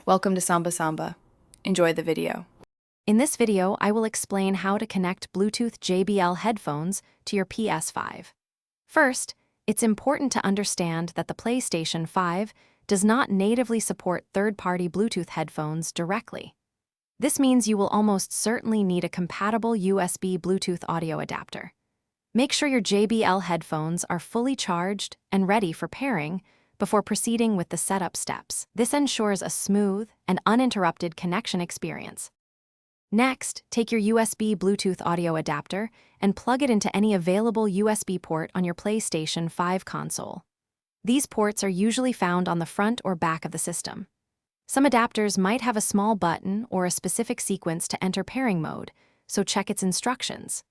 Welcome to Samba Samba. Enjoy the video. In this video, I will explain how to connect Bluetooth JBL headphones to your PS5. First, it's important to understand that the PlayStation 5 does not natively support third-party Bluetooth headphones directly. This means you will almost certainly need a compatible USB Bluetooth audio adapter. Make sure your JBL headphones are fully charged and ready for pairing before proceeding with the setup steps. This ensures a smooth and uninterrupted connection experience. Next, take your USB Bluetooth audio adapter and plug it into any available USB port on your PlayStation 5 console. These ports are usually found on the front or back of the system. Some adapters might have a small button or a specific sequence to enter pairing mode, so check its instructions.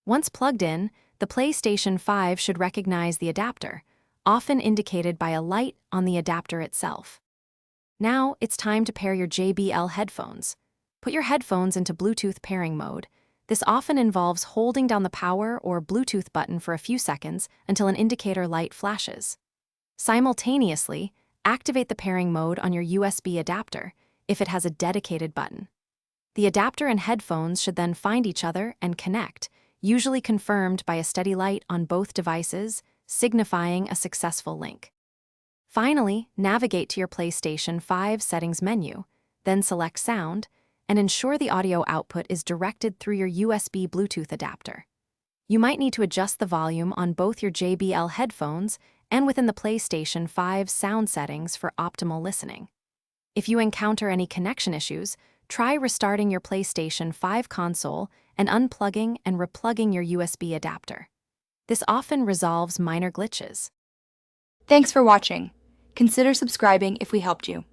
Once plugged in, the PlayStation 5 should recognize the adapter, often indicated by a light on the adapter itself. Now, it's time to pair your JBL headphones. Put your headphones into Bluetooth pairing mode. This often involves holding down the power or Bluetooth button for a few seconds until an indicator light flashes. Simultaneously, activate the pairing mode on your USB adapter if it has a dedicated button. The adapter and headphones should then find each other and connect, usually confirmed by a steady light on both devices, signifying a successful link. Finally, navigate to your PlayStation 5 settings menu, then select Sound, and ensure the audio output is directed through your USB Bluetooth adapter. You might need to adjust the volume on both your JBL headphones and within the PlayStation 5 sound settings for optimal listening. If you encounter any connection issues, try restarting your PlayStation 5 console and unplugging and replugging your USB adapter. This often resolves minor glitches. Thanks for watching. Consider subscribing if we helped you.